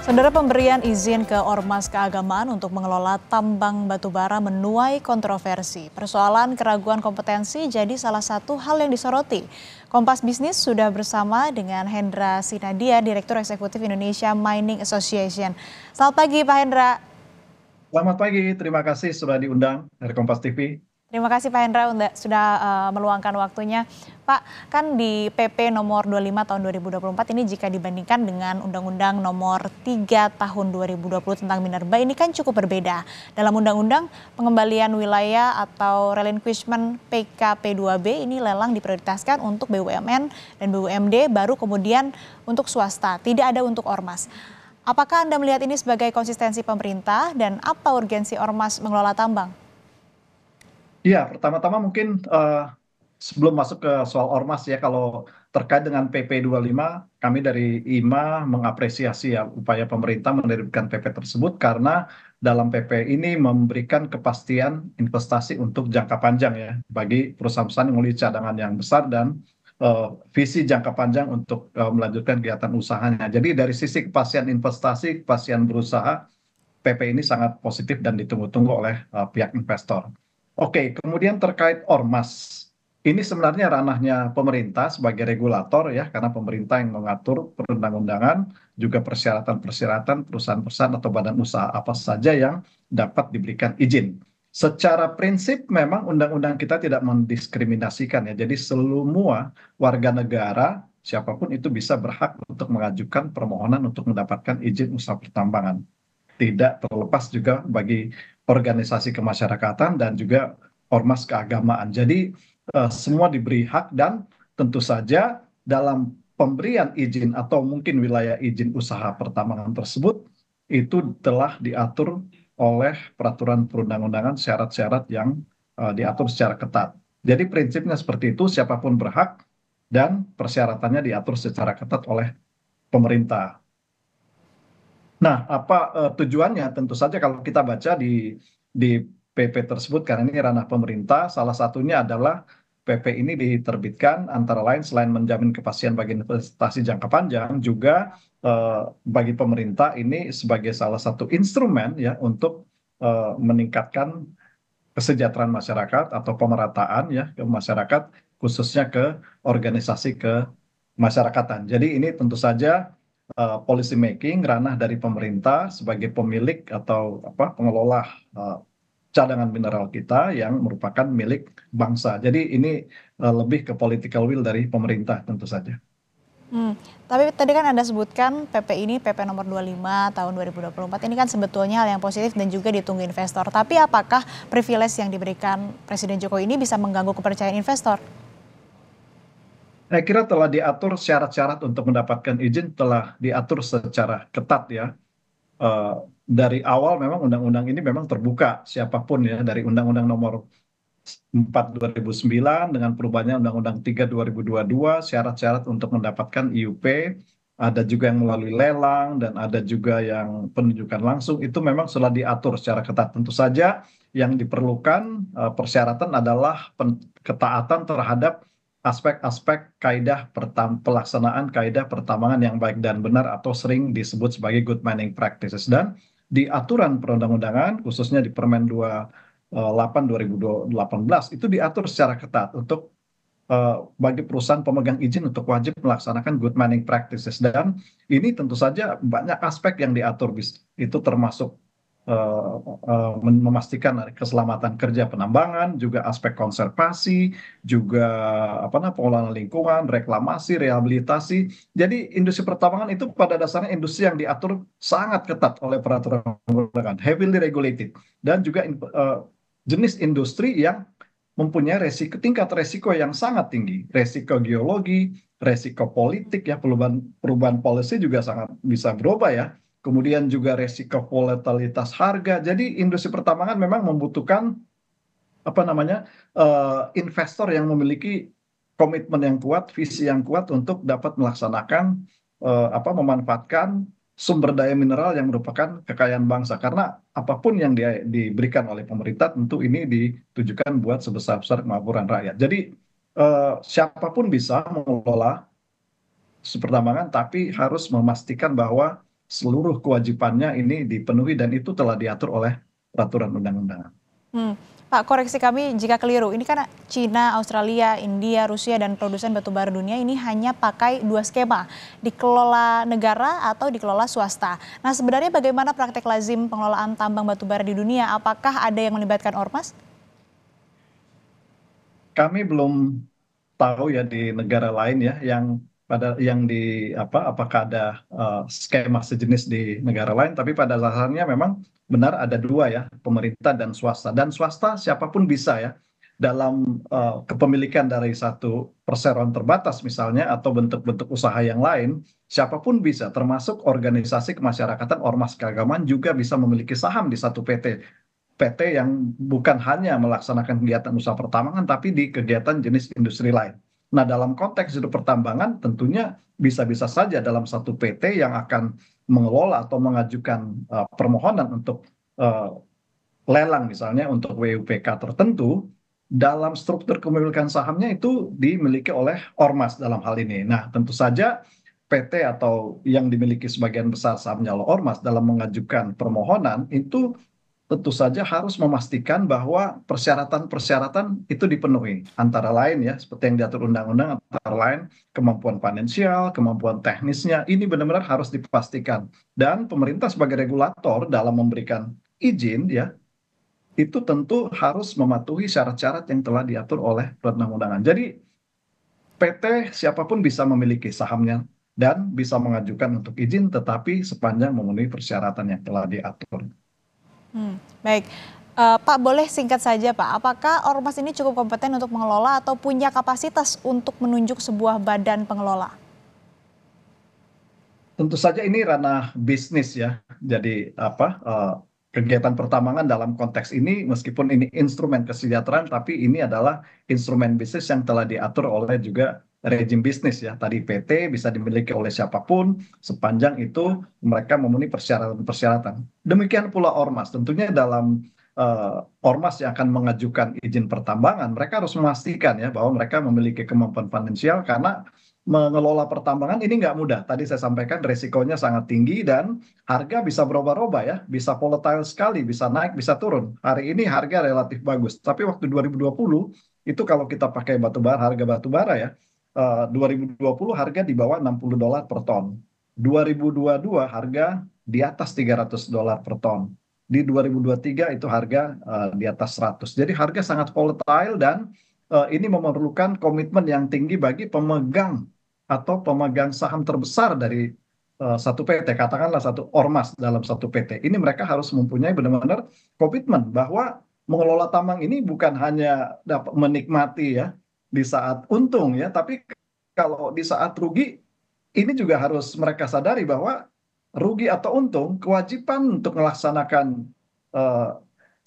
Saudara, pemberian izin ke ormas keagamaan untuk mengelola tambang batubara menuai kontroversi. Persoalan keraguan kompetensi jadi salah satu hal yang disoroti. Kompas Bisnis sudah bersama dengan Hendra Sinadia, Direktur Eksekutif Indonesia Mining Association. Selamat pagi Pak Hendra. Selamat pagi, terima kasih sudah diundang dari Kompas TV. Terima kasih Pak Hendra sudah meluangkan waktunya. Pak, kan di PP nomor 25 tahun 2024 ini jika dibandingkan dengan Undang-Undang nomor 3 tahun 2020 tentang minerba ini kan cukup berbeda. Dalam Undang-Undang pengembalian wilayah atau relinquishment PKP2B ini lelang diprioritaskan untuk BUMN dan BUMD, baru kemudian untuk swasta, tidak ada untuk ormas. Apakah Anda melihat ini sebagai konsistensi pemerintah dan apa urgensi ormas mengelola tambang? Iya, pertama-tama mungkin sebelum masuk ke soal ormas ya, kalau terkait dengan PP 25, kami dari IMA mengapresiasi ya upaya pemerintah menerbitkan PP tersebut karena dalam PP ini memberikan kepastian investasi untuk jangka panjang ya bagi perusahaan-perusahaan yang memiliki cadangan yang besar dan visi jangka panjang untuk melanjutkan kegiatan usahanya. Jadi dari sisi kepastian investasi, kepastian berusaha, PP ini sangat positif dan ditunggu-tunggu oleh pihak investor. Oke, kemudian terkait ormas. Ini sebenarnya ranahnya pemerintah sebagai regulator ya, karena pemerintah yang mengatur perundang-undangan, juga persyaratan-persyaratan perusahaan-perusahaan atau badan usaha apa saja yang dapat diberikan izin. Secara prinsip memang undang-undang kita tidak mendiskriminasikan ya, jadi semua warga negara siapapun itu bisa berhak untuk mengajukan permohonan untuk mendapatkan izin usaha pertambangan, tidak terlepas juga bagi organisasi kemasyarakatan dan juga ormas keagamaan. Jadi semua diberi hak dan tentu saja dalam pemberian izin atau mungkin wilayah izin usaha pertambangan tersebut itu telah diatur oleh peraturan perundang-undangan syarat-syarat yang diatur secara ketat. Jadi prinsipnya seperti itu, siapapun berhak dan persyaratannya diatur secara ketat oleh pemerintah. Nah, apa tujuannya? Tentu saja kalau kita baca di PP tersebut, karena ini ranah pemerintah, salah satunya adalah PP ini diterbitkan antara lain selain menjamin kepastian bagi investasi jangka panjang, juga bagi pemerintah ini sebagai salah satu instrumen ya untuk meningkatkan kesejahteraan masyarakat atau pemerataan ya ke masyarakat, khususnya ke organisasi kemasyarakatan. Jadi ini tentu saja policy making ranah dari pemerintah sebagai pemilik atau pengelola cadangan mineral kita yang merupakan milik bangsa. Jadi ini lebih ke political will dari pemerintah tentu saja. Tapi tadi kan Anda sebutkan PP ini, PP nomor 25 tahun 2024 ini kan sebetulnya hal yang positif dan juga ditunggu investor. Tapi apakah privilege yang diberikan Presiden Jokowi ini bisa mengganggu kepercayaan investor? Saya kira telah diatur syarat-syarat untuk mendapatkan izin, telah diatur secara ketat ya. Eh, dari awal memang undang-undang ini memang terbuka siapapun ya, dari Undang-Undang nomor 4 2009 dengan perubahannya Undang-Undang 3 2022, syarat-syarat untuk mendapatkan IUP, ada juga yang melalui lelang dan ada juga yang penunjukan langsung, itu memang sudah diatur secara ketat. Tentu saja yang diperlukan persyaratan adalah ketaatan terhadap aspek-aspek kaidah pelaksanaan kaidah pertambangan yang baik dan benar atau sering disebut sebagai good mining practices. Dan di aturan perundang-undangan khususnya di Permen 8 2018 itu diatur secara ketat untuk bagi perusahaan pemegang izin untuk wajib melaksanakan good mining practices, dan ini tentu saja banyak aspek yang diatur, itu termasuk memastikan keselamatan kerja penambangan, juga aspek konservasi, juga pengelolaan lingkungan, reklamasi, rehabilitasi. Jadi industri pertambangan itu pada dasarnya industri yang diatur sangat ketat oleh peraturan perundangan, heavily regulated, dan juga jenis industri yang mempunyai tingkat resiko yang sangat tinggi, resiko geologi, resiko politik ya, perubahan policy juga sangat bisa berubah ya. Kemudian juga resiko volatilitas harga. Jadi industri pertambangan memang membutuhkan investor yang memiliki komitmen yang kuat, visi yang kuat untuk dapat melaksanakan memanfaatkan sumber daya mineral yang merupakan kekayaan bangsa. Karena apapun yang diberikan oleh pemerintah tentu ini ditujukan buat sebesar-besar kemakmuran rakyat. Jadi siapapun bisa mengelola pertambangan, tapi harus memastikan bahwa seluruh kewajibannya ini dipenuhi dan itu telah diatur oleh peraturan undang-undangan. Hmm. Pak, koreksi kami jika keliru. Ini kan Cina, Australia, India, Rusia, dan produsen batubara dunia ini hanya pakai dua skema, dikelola negara atau dikelola swasta. Nah, sebenarnya bagaimana praktek lazim pengelolaan tambang batubara di dunia? Apakah ada yang melibatkan ormas? Kami belum tahu ya di negara lain ya yang di apakah ada skema sejenis di negara lain, tapi pada dasarnya memang benar ada dua ya, pemerintah dan swasta siapapun bisa ya dalam kepemilikan dari satu perseroan terbatas misalnya atau bentuk-bentuk usaha yang lain, siapapun bisa termasuk organisasi kemasyarakatan ormas keagamaan juga bisa memiliki saham di satu PT yang bukan hanya melaksanakan kegiatan usaha pertambangan, tapi di kegiatan jenis industri lain. Nah, dalam konteks hidup pertambangan, tentunya bisa-bisa saja dalam satu PT yang akan mengelola atau mengajukan permohonan untuk uh, lelang misalnya untuk WUPK tertentu, dalam struktur kepemilikan sahamnya itu dimiliki oleh ormas dalam hal ini. Nah, tentu saja PT atau yang dimiliki sebagian besar sahamnya oleh ormas dalam mengajukan permohonan itu tentu saja harus memastikan bahwa persyaratan-persyaratan itu dipenuhi. Antara lain ya, seperti yang diatur undang-undang, antara lain kemampuan finansial, kemampuan teknisnya, ini benar-benar harus dipastikan. Dan pemerintah sebagai regulator dalam memberikan izin ya, itu tentu harus mematuhi syarat-syarat yang telah diatur oleh perundang-undangan. Jadi PT siapapun bisa memiliki sahamnya dan bisa mengajukan untuk izin, tetapi sepanjang memenuhi persyaratan yang telah diatur. Baik. Pak, boleh singkat saja Pak, apakah ormas ini cukup kompeten untuk mengelola atau punya kapasitas untuk menunjuk sebuah badan pengelola? Tentu saja ini ranah bisnis ya. Jadi kegiatan pertambangan dalam konteks ini meskipun ini instrumen kesejahteraan tapi ini adalah instrumen bisnis yang telah diatur oleh juga rejim bisnis ya. Tadi PT bisa dimiliki oleh siapapun sepanjang itu mereka memenuhi persyaratan-persyaratan. Demikian pula ormas. Tentunya dalam ormas yang akan mengajukan izin pertambangan mereka harus memastikan ya bahwa mereka memiliki kemampuan finansial karena mengelola pertambangan ini nggak mudah. Tadi saya sampaikan resikonya sangat tinggi dan harga bisa berubah-ubah ya, bisa volatile sekali, bisa naik, bisa turun. Hari ini harga relatif bagus, tapi waktu 2020 itu kalau kita pakai batubara, harga batubara ya, 2020 harga di bawah $60 per ton. 2022 harga di atas $300 per ton. Di 2023 itu harga di atas 100. Jadi harga sangat volatile dan ini memerlukan komitmen yang tinggi bagi pemegang atau pemegang saham terbesar dari satu PT, katakanlah satu ormas dalam satu PT. Ini mereka harus mempunyai benar-benar komitmen bahwa mengelola tambang ini bukan hanya dapat menikmati ya di saat untung ya, tapi kalau di saat rugi ini juga harus mereka sadari bahwa rugi atau untung kewajiban untuk melaksanakan eh,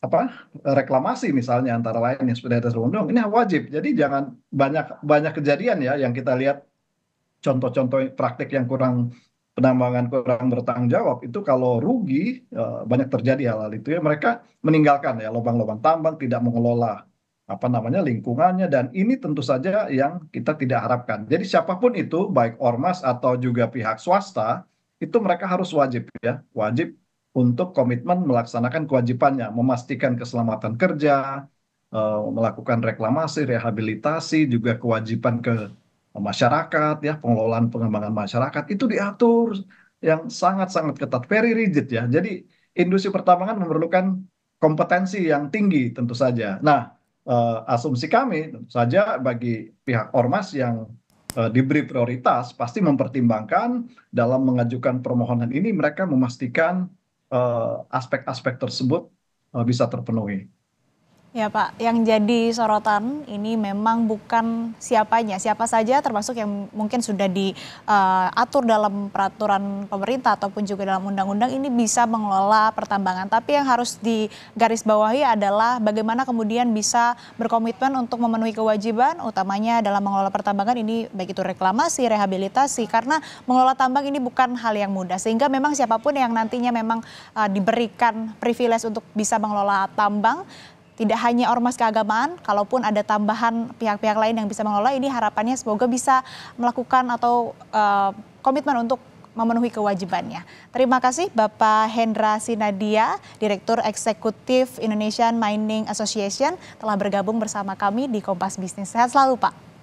apa reklamasi misalnya antara lain yang sudah atas undang ini wajib. Jadi jangan banyak banyak kejadian ya yang kita lihat contoh-contoh praktik yang kurang penambangan kurang bertanggung jawab itu kalau rugi banyak terjadi hal-hal itu ya mereka meninggalkan ya lubang-lubang tambang tidak mengelola apa namanya lingkungannya dan ini tentu saja yang kita tidak harapkan. Jadi siapapun itu baik ormas atau juga pihak swasta itu mereka harus wajib ya wajib untuk komitmen melaksanakan kewajibannya memastikan keselamatan kerja melakukan reklamasi rehabilitasi juga kewajiban ke masyarakat ya pengelolaan pengembangan masyarakat itu diatur yang sangat-sangat ketat very rigid ya jadi industri pertambangan memerlukan kompetensi yang tinggi tentu saja. Nah asumsi kami tentu saja bagi pihak ormas yang diberi prioritas pasti mempertimbangkan dalam mengajukan permohonan ini mereka memastikan aspek-aspek tersebut bisa terpenuhi. Ya Pak, yang jadi sorotan ini memang bukan siapanya, siapa saja termasuk yang mungkin sudah diatur dalam peraturan pemerintah ataupun juga dalam undang-undang ini bisa mengelola pertambangan. Tapi yang harus digarisbawahi adalah bagaimana kemudian bisa berkomitmen untuk memenuhi kewajiban, utamanya dalam mengelola pertambangan ini baik itu reklamasi, rehabilitasi, karena mengelola tambang ini bukan hal yang mudah. Sehingga memang siapapun yang nantinya memang diberikan privilege untuk bisa mengelola tambang, tidak hanya ormas keagamaan, kalaupun ada tambahan pihak-pihak lain yang bisa mengelola, ini harapannya semoga bisa melakukan atau komitmen untuk memenuhi kewajibannya. Terima kasih Bapak Hendra Sinadia, Direktur Eksekutif Indonesian Mining Association telah bergabung bersama kami di Kompas Bisnis. Sehat selalu Pak.